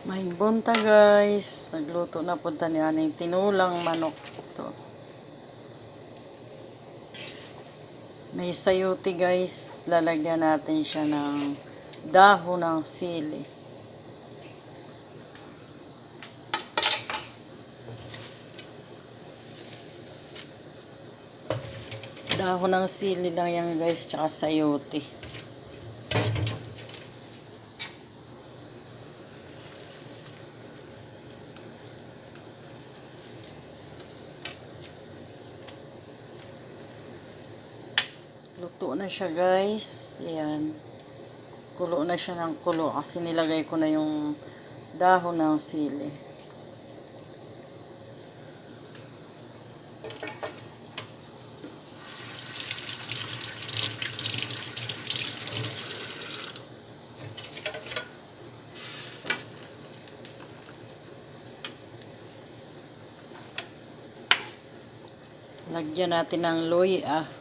May bunta guys, nagluto na punta ni aning tinulang manok. Ito. May sayote guys, lalagyan natin siya ng dahon ng sili. Dahon ng sili lang yan guys, tsaka sayote. Luto na siya guys. Ayan. Kulo na siya ng kulo kasi nilagay ko na yung dahon ng sili. Lagyan natin ng luya.